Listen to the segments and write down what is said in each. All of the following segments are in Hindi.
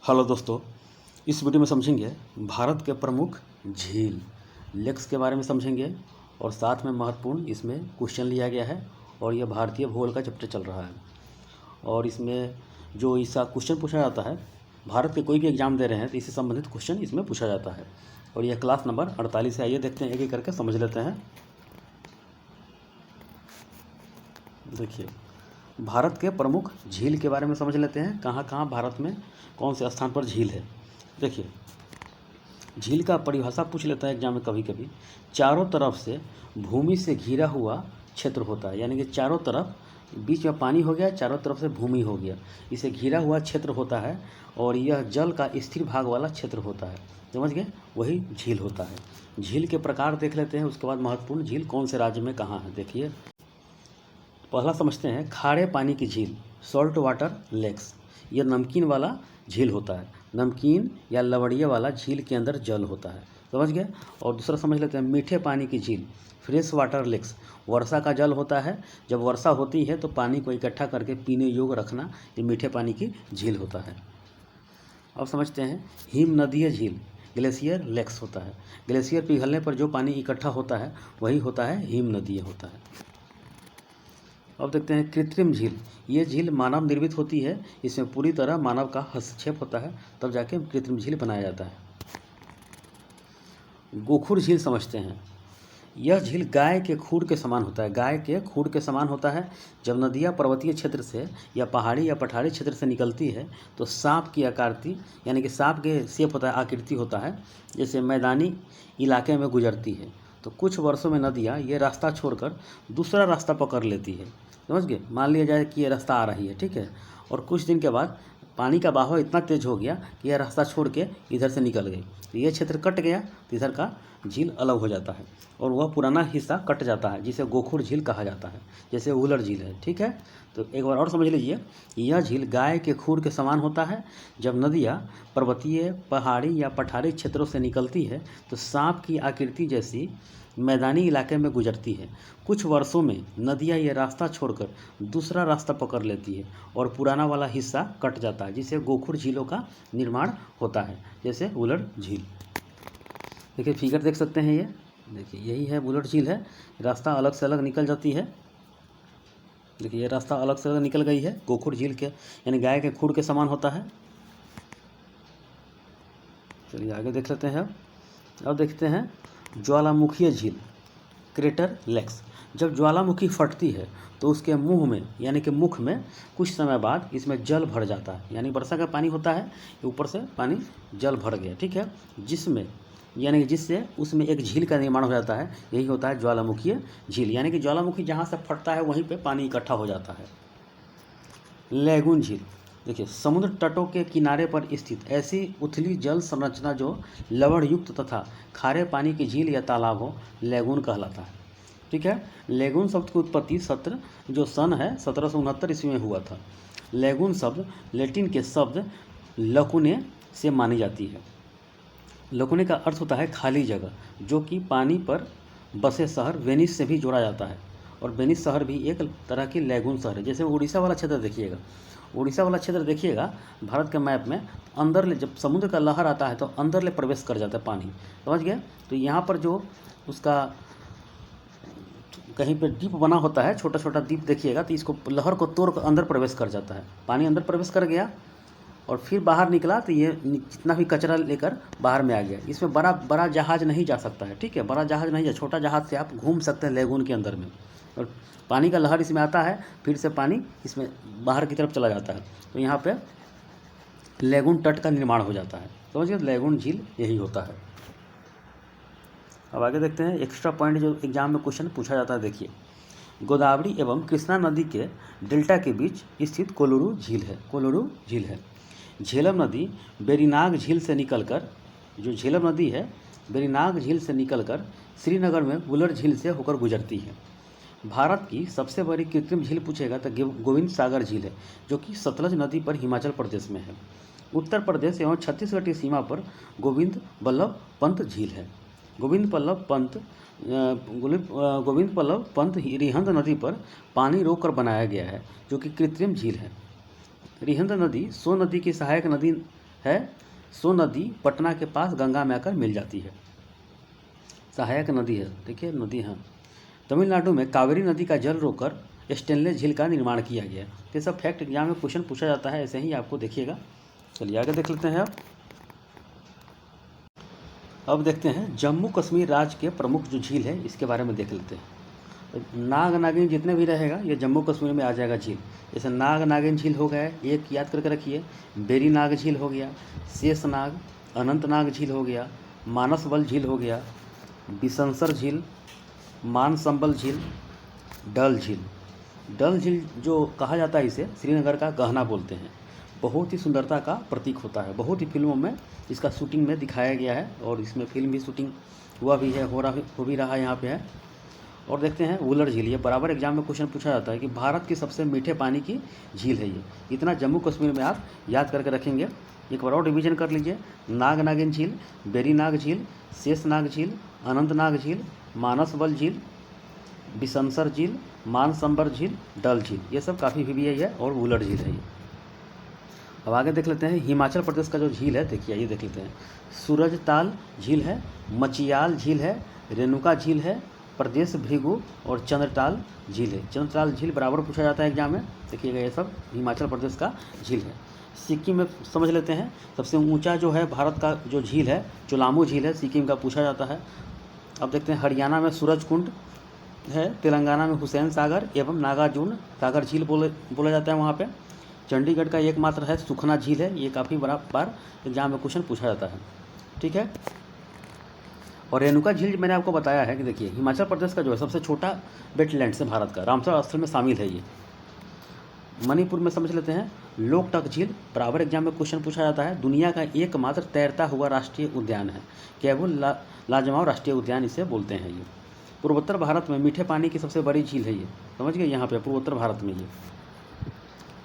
हेलो दोस्तों, इस वीडियो में समझेंगे भारत के प्रमुख झील लेक्स के बारे में समझेंगे और साथ में महत्वपूर्ण इसमें क्वेश्चन लिया गया है और यह भारतीय भूगोल का चैप्टर चल रहा है। और इसमें जो इसका क्वेश्चन पूछा जाता है, भारत के कोई भी एग्जाम दे रहे हैं तो इससे संबंधित क्वेश्चन इसमें पूछा जाता है। और यह क्लास नंबर 48 है। आइए देखते हैं, एक एक करके समझ लेते हैं। देखिए, भारत के प्रमुख झील के बारे में समझ लेते हैं। कहाँ कहाँ भारत में कौन से स्थान पर झील है। देखिए, झील का परिभाषा पूछ लेता है एग्जाम में कभी कभी। चारों तरफ से भूमि से घिरा हुआ क्षेत्र होता है, यानी कि चारों तरफ, बीच में पानी हो गया, चारों तरफ से भूमि हो गया, इसे घिरा हुआ क्षेत्र होता है और यह जल का स्थिर भाग वाला क्षेत्र होता है। समझ गए, वही झील होता है। झील के प्रकार देख लेते हैं, उसके बाद महत्वपूर्ण झील कौन से राज्य में कहाँ है। देखिए, पहला समझते हैं खारे पानी की झील, सॉल्ट वाटर लेक्स। यह नमकीन वाला झील होता है। नमकीन या लवड़िये वाला झील के अंदर जल होता है। समझ गए। और दूसरा समझ लेते हैं मीठे पानी की झील, फ्रेश वाटर लेक्स। वर्षा का जल होता है, जब वर्षा होती है तो पानी को इकट्ठा करके पीने योग्य रखना, ये मीठे पानी की झील होता है। अब समझते हैं हिम नदीय झील, ग्लेशियर लेक्स होता है। ग्लेशियर पिघलने पर जो पानी इकट्ठा होता है वही होता है हिम नदीय होता है। अब देखते हैं कृत्रिम झील। ये झील मानव निर्मित होती है, इसमें पूरी तरह मानव का हस्तक्षेप होता है, तब जाके कृत्रिम झील बनाया जाता है। गोखुर झील समझते हैं। यह झील गाय के खूर के समान होता है। गाय के खूर के समान होता है। जब नदियाँ पर्वतीय क्षेत्र से या पहाड़ी या पठारी क्षेत्र से निकलती है तो सांप की आकृति, यानी कि सांप के शेप होता है, आकृति होता है, जैसे मैदानी इलाके में गुजरती है। तो कुछ वर्षों में नदियाँ ये रास्ता छोड़कर दूसरा रास्ता पकड़ लेती है। समझ गए। मान लिया जाए कि ये रास्ता आ रही है, ठीक है, और कुछ दिन के बाद पानी का बहाव इतना तेज हो गया कि यह रास्ता छोड़ के इधर से निकल गई, तो ये क्षेत्र कट गया, तो इधर का झील अलग हो जाता है और वह पुराना हिस्सा कट जाता है, जिसे गोखुर झील कहा जाता है, जैसे वुलर झील है। ठीक है, तो एक बार और समझ लीजिए, यह झील गाय के खूर के समान होता है। जब नदियाँ पर्वतीय, पहाड़ी या पठारी क्षेत्रों से निकलती है तो सांप की आकृति जैसी मैदानी इलाके में गुजरती है। कुछ वर्षों में नदियाँ ये रास्ता छोड़कर दूसरा रास्ता पकड़ लेती है और पुराना वाला हिस्सा कट जाता है, जिससे गोखुर झीलों का निर्माण होता है, जैसे वुलर झील। देखिए, फिगर देख सकते हैं, ये देखिए यही है वुलर झील है। रास्ता अलग से अलग निकल जाती है। देखिए, ये रास्ता अलग से अलग निकल गई है। गोखुर झील के यानी गाय के खूर के समान होता है। चलिए आगे देख लेते हैं। अब देखते हैं ज्वालामुखी झील, क्रेटर लेक्स। जब ज्वालामुखी फटती है तो उसके मुंह में, यानी कि मुख में, कुछ समय बाद इसमें जल भर जाता है। यानी वर्षा का पानी होता है, ऊपर से पानी जल भर गया, ठीक है, जिसमें, यानी कि जिससे उसमें एक झील का निर्माण हो जाता है। यही होता है ज्वालामुखी झील, यानी कि ज्वालामुखी जहाँ से फटता है वहीं पे पानी इकट्ठा हो जाता है। लैगून झील। देखिए, समुद्र तटों के किनारे पर स्थित ऐसी उथली जल संरचना जो लवण युक्त तथा खारे पानी की झील या तालाब हो, लैगून कहलाता है। ठीक है, लैगून शब्द की उत्पत्ति जो सन है 1769 ईस्वी में हुआ था। लैगून शब्द लैटिन के शब्द लकुने से मानी जाती है। लकुने का अर्थ होता है खाली जगह, जो कि पानी पर बसे शहर वेनिस से भी जोड़ा जाता है। और वेनिस शहर भी एक तरह की लैगून शहर है। जैसे उड़ीसा वाला क्षेत्र देखिएगा, उड़ीसा वाला क्षेत्र देखिएगा भारत के मैप में, अंदर ले जब समुद्र का लहर आता है तो अंदर ले प्रवेश कर जाता है पानी। समझ गए। तो यहाँ पर जो उसका कहीं पे द्वीप बना होता है, छोटा छोटा द्वीप देखिएगा, तो इसको लहर को तोड़ कर अंदर प्रवेश कर जाता है। पानी अंदर प्रवेश कर गया और फिर बाहर निकला तो ये जितना भी कचरा लेकर बाहर में आ गया। इसमें बड़ा बड़ा जहाज़ नहीं जा सकता है, ठीक है, बड़ा जहाज़ नहीं जा, छोटा जहाज़ से आप घूम सकते हैं लैगून के अंदर में। और पानी का लहर इसमें आता है, फिर से पानी इसमें बाहर की तरफ चला जाता है, तो यहाँ पे लैगून तट का निर्माण हो जाता है। समझिए, लैगून झील यही होता है। अब आगे देखते हैं एक्स्ट्रा पॉइंट जो एग्जाम में क्वेश्चन पूछा जाता है। देखिए, गोदावरी एवं कृष्णा नदी के डेल्टा के बीच स्थित कोलुरु झील है। कोलुरु झील है। झेलम नदी वेरीनाग झील से निकलकर, जो झेलम नदी है वेरीनाग झील से निकलकर श्रीनगर में वुलर झील से होकर गुजरती है। भारत की सबसे बड़ी कृत्रिम झील पूछेगा तो गोविंद सागर झील है, जो कि सतलज नदी पर हिमाचल प्रदेश में है। उत्तर प्रदेश एवं छत्तीसगढ़ की सीमा पर गोविंद बल्लभ पंत झील है। गोविंद बल्लभ पंत रिहंद नदी पर पानी रोककर बनाया गया है, जो कि कृत्रिम झील है। रिहंद नदी सो नदी की सहायक नदी है, सो नदी पटना के पास गंगा में आकर मिल जाती है। सहायक नदी है, देखिए नदी है। तमिलनाडु में कावेरी नदी का जल रोककर स्टेनलेस झील का निर्माण किया गया। ये सब फैक्ट एग्जाम में क्वेश्चन पूछा जाता है, ऐसे ही आपको देखिएगा। चलिए आगे देख लेते हैं। अब देखते हैं जम्मू कश्मीर राज्य के प्रमुख जो झील है इसके बारे में देख लेते हैं। नाग नागिन जितने भी रहेगा ये जम्मू कश्मीर में आ जाएगा झील। जैसे नाग नागिन झील हो गया, एक याद करके रखिए, बेरी नाग झील हो गया, शेषनाग, अनंतनाग झील हो गया, मानसबल झील हो गया, बिसंसर झील, मानसंबल झील, डल झील। डल झील जो कहा जाता है इसे श्रीनगर का गहना बोलते हैं। बहुत ही सुंदरता का प्रतीक होता है। बहुत ही फिल्मों में इसका शूटिंग में दिखाया गया है और इसमें फिल्म भी शूटिंग हुआ भी है, हो भी रहा है यहाँ पे है। और देखते हैं वुलर झील। ये बराबर एग्जाम में क्वेश्चन पूछा जाता है कि भारत की सबसे मीठे पानी की झील है ये। इतना जम्मू कश्मीर में आप याद करके रखेंगे। एक बार और रिविजन कर लीजिए। नाग नागिन झील, बेरी नाग झील, शेषनाग झील, अनंतनाग झील, मानसबल झील, बिसंसर झील, मानसंबर झील, डल झील, ये सब काफ़ी वीवीआई है और वुलर झील है ये। अब आगे देख लेते हैं हिमाचल प्रदेश का जो झील है, देखिए ये देख लेते हैं। सूरजताल झील है, मचियाल झील है, रेणुका झील है, प्रदेश भृगु और चंद्रताल झील है। चंद्रताल झील बराबर पूछा जाता है एग्जाम में, देखिएगा ये सब हिमाचल प्रदेश का झील है। सिक्किम में समझ लेते हैं। सबसे ऊंचा जो है भारत का जो झील है चोलामू झील है, सिक्किम का पूछा जाता है। अब देखते हैं हरियाणा में सूरजकुंड है, तेलंगाना में हुसैन सागर एवं नागार्जुन सागर झील बोला जाता है वहाँ पे। चंडीगढ़ का एकमात्र है सुखना झील है, ये काफ़ी बड़ा बार एग्जाम में क्वेश्चन पूछा जाता है, ठीक है। और रेणुका झील मैंने आपको बताया है कि देखिए हिमाचल प्रदेश का जो है सबसे छोटा वेटलैंड्स है भारत का, रामसर स्थल में शामिल है ये। मणिपुर में समझ लेते हैं लोकटक झील, बराबर एग्जाम में क्वेश्चन पूछा जाता है। दुनिया का एकमात्र तैरता हुआ राष्ट्रीय उद्यान है, केवल लाजमाव राष्ट्रीय उद्यान इसे बोलते हैं ये। पूर्वोत्तर भारत में मीठे पानी की सबसे बड़ी झील है ये, समझ गए, यहाँ पे पूर्वोत्तर भारत में ये।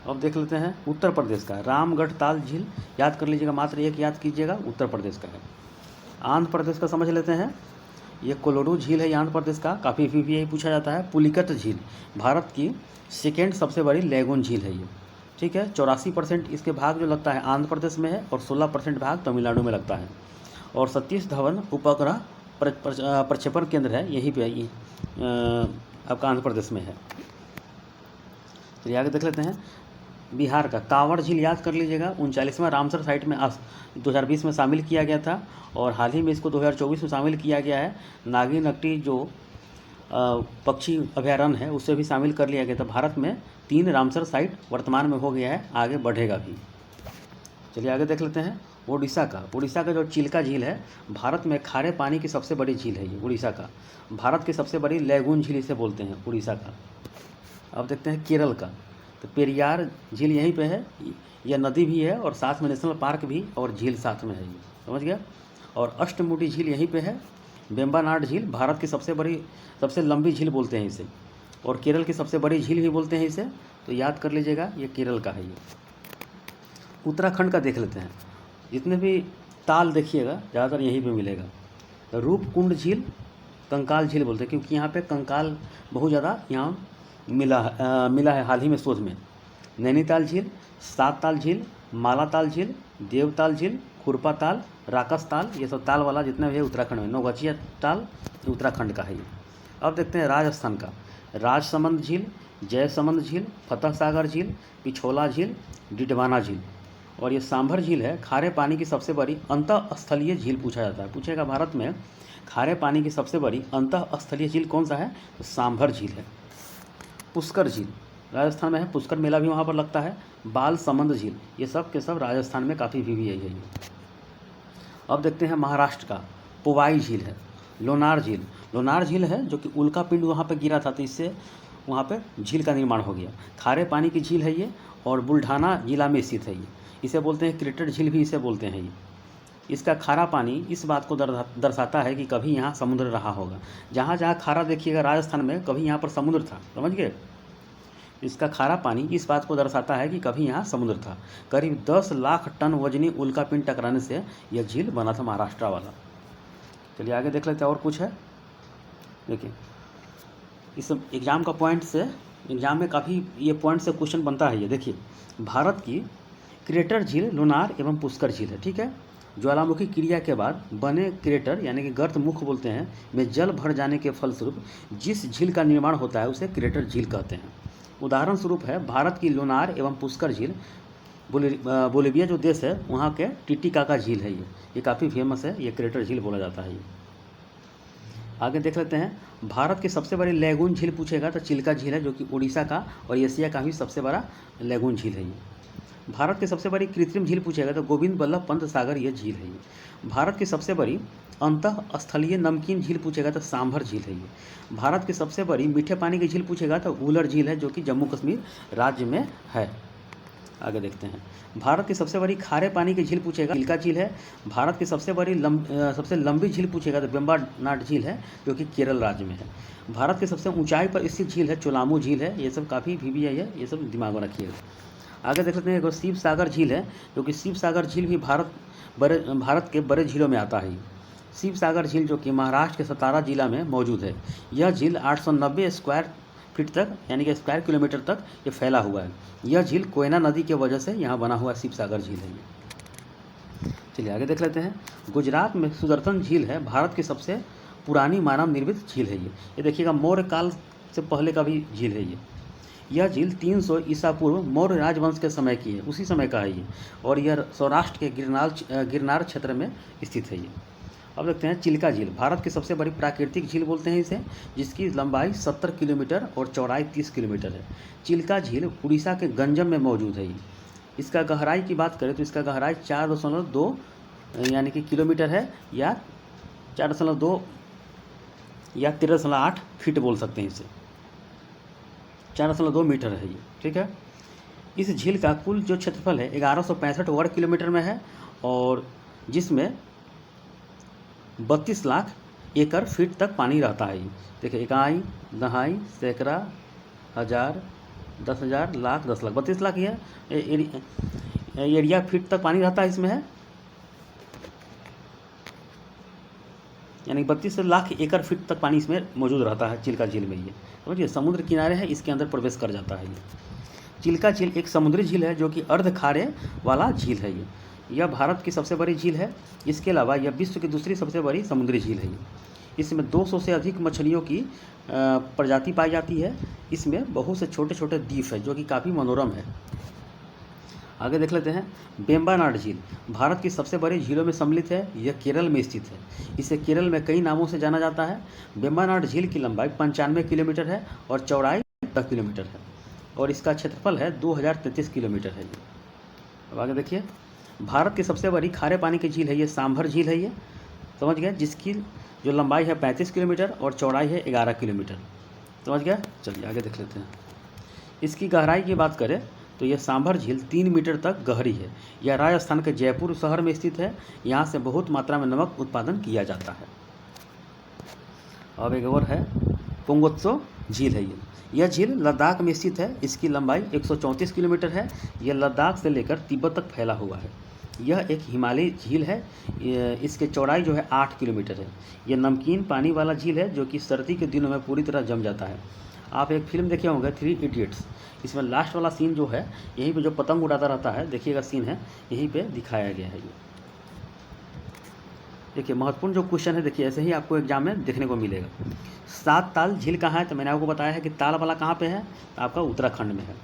अब देख लेते हैं उत्तर प्रदेश का रामगढ़ ताल झील, याद कर लीजिएगा, मात्र एक याद कीजिएगा, उत्तर प्रदेश का है। आंध्र प्रदेश का समझ लेते हैं, ये कोलोरू झील है आंध्र प्रदेश का, काफ़ी वीवीआई पूछा जाता है। पुलिकट झील भारत की सेकेंड सबसे बड़ी लैगून झील है ये, ठीक है। 84% इसके भाग जो लगता है आंध्र प्रदेश में है और 16% भाग तमिलनाडु में लगता है। और सतीश धवन उपग्रह प्रक्षेपण केंद्र है यहीं पे, आपका आंध्र प्रदेश में है। चलिए आगे देख लेते हैं बिहार का कांवड़ झील, याद कर लीजिएगा, 39वां रामसर साइट में 2020 में शामिल किया गया था और हाल ही में इसको 2024 में शामिल किया गया है। नागी नकटी जो पक्षी अभयारण्य है उससे भी शामिल कर लिया गया था। भारत में 3 रामसर साइट वर्तमान में हो गया है, आगे बढ़ेगा भी। चलिए आगे देख लेते हैं उड़ीसा का जो चिल्का झील है भारत में खारे पानी की सबसे बड़ी झील है ये उड़ीसा का। भारत की सबसे बड़ी लैगून झील इसे बोलते हैं उड़ीसा का। अब देखते हैं केरल का, तो पेरियार झील यहीं पे है, यह नदी भी है और साथ में नेशनल पार्क भी और झील साथ में है ये, समझ गया। और अष्टमुडी झील यहीं पे है। वेम्बनाड झील भारत की सबसे लंबी झील बोलते हैं इसे, और केरल की सबसे बड़ी झील भी बोलते हैं इसे, तो याद कर लीजिएगा ये केरल का है ये। उत्तराखंड का देख लेते हैं, जितने भी ताल देखिएगा ज़्यादातर यहीं पे मिलेगा। रूपकुंड झील कंकाल झील बोलते हैं क्योंकि यहाँ पे कंकाल बहुत ज़्यादा यहाँ मिला है हाल ही में शोध में। नैनीताल झील, सात ताल झील, मालाताल झील, देवताल झील, खुरपा ताल, राकस ताल, ये सब ताल वाला जितना भी है उत्तराखंड में। नौगछिया ताल उत्तराखंड का है ये। अब देखते हैं राजस्थान का, राजसमंद झील, जयसमंद झील, फतह सागर झील, पिछोला झील, डिडवाना झील। और ये सांभर झील है, खारे पानी की सबसे बड़ी अंतःस्थलीय झील पूछा जाता है। पूछेगा भारत में खारे पानी की सबसे बड़ी अंतःस्थलीय झील कौन सा है, तो सांभर झील है। पुष्कर झील राजस्थान में है, पुष्कर मेला भी वहाँ पर लगता है। बाल समंद झील, ये सब के सब राजस्थान में काफ़ी वीवीआई है ये। अब देखते हैं महाराष्ट्र का पुवाई झील है। लोनार झील है जो कि उल्का पिंड वहाँ पे गिरा था, तो इससे वहाँ पे झील का निर्माण हो गया। खारे पानी की झील है ये और बुल्ढाना जिला में स्थित है ये। इसे बोलते हैं क्रिकेट झील भी इसे बोलते हैं ये। इसका खारा पानी इस बात को दर्शाता है कि कभी यहाँ समुद्र रहा होगा। जहाँ जहाँ खारा देखिएगा राजस्थान में कभी यहाँ पर समुद्र था, समझ गए। इसका खारा पानी इस बात को दर्शाता है कि कभी यहाँ समुद्र था। करीब 10 लाख टन वजनी उल्कापिंड टकराने से यह झील बना था महाराष्ट्र वाला। चलिए आगे देख लेते हैं और कुछ है। देखिए इस एग्ज़ाम का पॉइंट से, एग्ज़ाम में काफ़ी ये पॉइंट से क्वेश्चन बनता है ये। देखिए भारत की क्रेटर झील लोनार एवं पुष्कर झील है। ठीक है, ज्वालामुखी क्रिया के बाद बने क्रेटर यानी कि गर्त मुख बोलते हैं में जल भर जाने के फलस्वरूप जिस झील का निर्माण होता है उसे क्रेटर झील कहते हैं। उदाहरण स्वरूप है भारत की लोनार एवं पुष्कर झील। बोलिविया जो देश है वहाँ के टिटिकाका झील है, ये काफ़ी फेमस है, ये क्रेटर झील बोला जाता है। ये आगे देख लेते हैं। भारत की सबसे बड़ी लैगून झील पूछेगा तो चिल्का झील है, जो कि उड़ीसा का और एशिया का भी सबसे बड़ा लैगून झील है। ये भारत की सबसे बड़ी कृत्रिम झील पूछेगा तो गोविंद बल्लभ पंत सागर ये झील है। ये भारत की सबसे बड़ी अंतः स्थलीय नमकीन झील पूछेगा तो सांभर झील है। ये भारत की सबसे बड़ी मीठे पानी की झील पूछेगा तो वुलर झील है, जो कि जम्मू कश्मीर राज्य में है। आगे देखते हैं। भारत की सबसे बड़ी खारे पानी की झील पूछेगा चिल्का झील है। भारत की सबसे लंबी झील पूछेगा तो वेम्बनाड झील है, जो कि केरल राज्य में है। भारत की सबसे ऊंचाई पर स्थित झील है चोलामू झील है। ये सब काफ़ी भी है, ये सब दिमाग में रखिएगा। आगे देख लेते हैं। एक शिव सागर झील है, जो कि शिव सागर झील भी भारत के बड़े झीलों में आता है। शिव सागर झील जो कि महाराष्ट्र के सतारा जिला में मौजूद है। यह झील 890 स्क्वायर फीट तक यानी कि स्क्वायर किलोमीटर तक ये फैला हुआ है। यह झील कोयना नदी के वजह से यहाँ बना हुआ शिव सागर झील है। ये चलिए आगे देख लेते हैं। गुजरात में सुदर्शन झील है, भारत की सबसे पुरानी मानव निर्मित झील है। ये देखिएगा मौर्य काल से पहले का भी झील है। यह झील 300 ईसा पूर्व मौर्य राजवंश के समय की है, उसी समय का है ये, और यह सौराष्ट्र के गिरनार क्षेत्र में स्थित है। ये अब देखते हैं चिल्का झील। भारत की सबसे बड़ी प्राकृतिक झील बोलते हैं इसे, जिसकी लंबाई 70 किलोमीटर और चौड़ाई 30 किलोमीटर है। चिल्का झील उड़ीसा के गंजम में मौजूद है। इसका गहराई की बात करें तो इसका गहराई 4.2 यानी कि किलोमीटर है, या 4.2 या 13.8 फीट बोल सकते हैं इसे, 4.2 मीटर है ये। ठीक है, इस झील का कुल जो क्षेत्रफल है 1165 वर्ग किलोमीटर में है, और जिसमें 32 लाख एकड़ फीट तक पानी रहता है। देखिए इकाई, दहाई, सैकड़ा, हज़ार, 10,000, लाख, 10 लाख, 32 लाख ये एरिया फीट तक पानी रहता है इसमें है, यानी 32 लाख एकड़ फीट तक पानी इसमें मौजूद रहता है चिल्का झील में। ये समझिए समुद्र किनारे है, इसके अंदर प्रवेश कर जाता है। ये चिल्का झील एक समुद्री झील है, जो कि अर्ध खारे वाला झील है। यह भारत की सबसे बड़ी झील है। इसके अलावा यह विश्व की दूसरी सबसे बड़ी समुद्री झील है। इसमें 200 से अधिक मछलियों की प्रजाति पाई जाती है। इसमें बहुत से छोटे छोटे द्वीप है, जो कि काफ़ी मनोरम है। आगे देख लेते हैं। वेम्बनाड झील भारत की सबसे बड़ी झीलों में सम्मिलित है। यह केरल में स्थित है। इसे केरल में कई नामों से जाना जाता है। वेम्बनाड झील की लंबाई 95 किलोमीटर है और चौड़ाई 10 किलोमीटर है, और इसका क्षेत्रफल है 2033 किलोमीटर है। अब आगे देखिए। भारत की सबसे बड़ी खारे पानी की झील है ये सांभर झील है। ये समझ गए, जिसकी जो लंबाई है 35 किलोमीटर और चौड़ाई है 11 किलोमीटर। समझ गया। चलिए आगे देख लेते हैं। इसकी गहराई की बात करें तो यह सांभर झील 3 मीटर तक गहरी है। यह राजस्थान के जयपुर शहर में स्थित है। यहाँ से बहुत मात्रा में नमक उत्पादन किया जाता है। अब एक और है पुंगोत्सो झील है। यह झील लद्दाख में स्थित है। इसकी लंबाई 134 किलोमीटर है। यह लद्दाख से लेकर तिब्बत तक फैला हुआ है। यह एक हिमालयी झील है। इसके चौड़ाई जो है 8 किलोमीटर है। यह नमकीन पानी वाला झील है, जो कि सर्दी के दिनों में पूरी तरह जम जाता है। आप एक फिल्म देखे होंगे 3 इडियट्स, इसमें लास्ट वाला सीन जो है, यहीं पे जो पतंग उड़ाता रहता है, देखिएगा सीन है, यहीं पे दिखाया गया है। ये देखिए महत्वपूर्ण जो क्वेश्चन है, देखिए ऐसे ही आपको एग्जाम में देखने को मिलेगा। 7 ताल झील कहाँ है, तो मैंने आपको बताया है कि ताल वाला कहाँ पे है, तो आपका उत्तराखंड में है।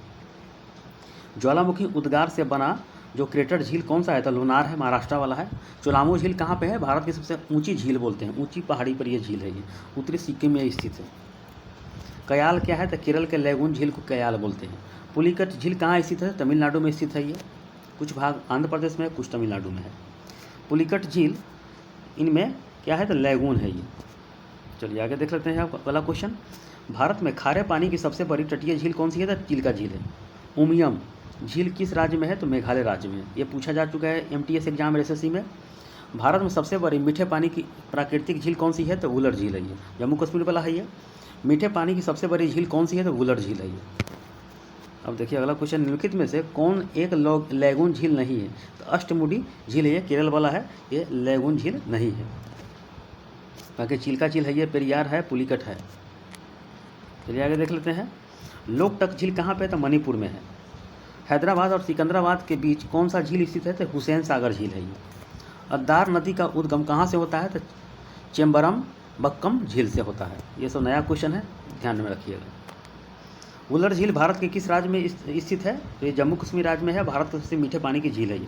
ज्वालामुखी उद्गार से बना जो क्रेटर झील कौन सा है, तो लोनार है, महाराष्ट्र वाला है। चोलामू झील कहाँ पे है, भारत की सबसे ऊंची झील बोलते हैं, ऊंची पहाड़ी पर यह झील है। ये उत्तरी सिक्किम में स्थित है। कयाल क्या है, तो केरल के लैगून झील को कयाल बोलते हैं। पुलिकट झील कहाँ स्थित है, तमिलनाडु में स्थित है। ये कुछ भाग आंध्र प्रदेश में, कुछ तमिलनाडु में है। पुलिकट झील इनमें क्या है, तो लैगून है ये। चलिए आगे देख लेते हैं अगला क्वेश्चन। भारत में खारे पानी की सबसे बड़ी तटीय झील कौन सी है, तो चिल्का झील है। उमियम झील किस राज्य में है, तो मेघालय राज्य में है। ये पूछा जा चुका है MTS एग्जाम SSC में। भारत में सबसे बड़ी मीठे पानी की प्राकृतिक झील कौन सी है, तो वुलर झील है। ये जम्मू कश्मीर वाला है। ये मीठे पानी की सबसे बड़ी झील कौन सी है, तो वुलर झील है। ये अब देखिए अगला क्वेश्चन। निम्नलिखित में से कौन एक लैगून झील नहीं है, तो अष्टमुडी झील है, ये केरल वाला है, ये लैगून झील नहीं है। बाकी चिल्का झील है, ये पेरियार है, पुलिकट है। चलिए आगे देख लेते हैं। लोकटक झील कहाँ पे है, तो मणिपुर में है। हैदराबाद और सिकंदराबाद के बीच कौन सा झील स्थित है? तो हुसैन सागर झील है ये। अद्दार नदी का उद्गम कहाँ से होता है? तो चेम्बरम बक्कम झील से होता है। ये सब नया क्वेश्चन है, ध्यान में रखिएगा। वुलर झील भारत के किस राज्य में स्थित है? तो ये जम्मू कश्मीर राज्य में है। भारत के सबसे मीठे पानी की झील है ये।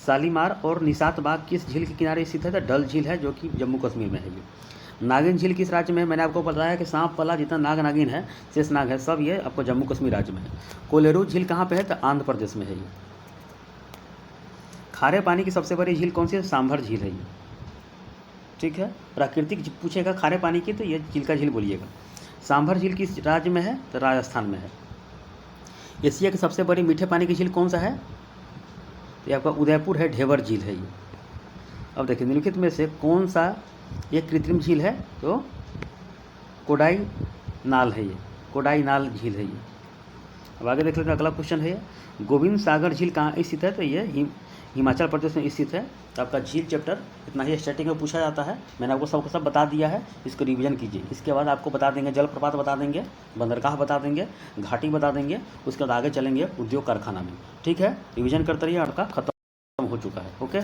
शालीमार और निशात बाग किस झील के किनारे स्थित है? तो डल झील है, जो कि जम्मू कश्मीर में है ये। नागिन झील किस राज्य में है? मैंने आपको बताया कि सांप पला जितना नाग नागिन है, शेष नाग है, सब ये आपको जम्मू कश्मीर राज्य में है। कोलेरू झील कहाँ पे है? तो आंध्र प्रदेश में है ये। खारे पानी की सबसे बड़ी झील कौन सी है? सांभर झील है ये। ठीक है, प्राकृतिक पूछेगा खारे पानी की तो ये चिल्का झील बोलिएगा। सांभर झील किस राज्य में है? तो राजस्थान में है। एशिया की सबसे बड़ी मीठे पानी की झील कौन सा है? तो ये आपका उदयपुर है, ढेबर झील है ये। अब देखिए निम्नलिखित में से कौन सा ये कृत्रिम झील है? तो कोडाई नाल है ये, कोडाई नाल झील है ये। अब आगे देख लेते हैं, अगला क्वेश्चन है ये गोविंद सागर झील कहाँ स्थित है? तो ये हिमाचल प्रदेश में स्थित है। तो आपका झील चैप्टर इतना ही स्टार्टिंग में पूछा जाता है। मैंने आपको सबको सब बता दिया है, इसको रिवीजन कीजिए। इसके बाद आपको बता देंगे जलप्रपात बता देंगे, बंदरगाह बता देंगे, घाटी बता देंगे, उसके बाद आगे चलेंगे उद्योग कारखाना में। ठीक है, रिवीजन करते रहिए, आपका खत्म हो चुका है। ओके।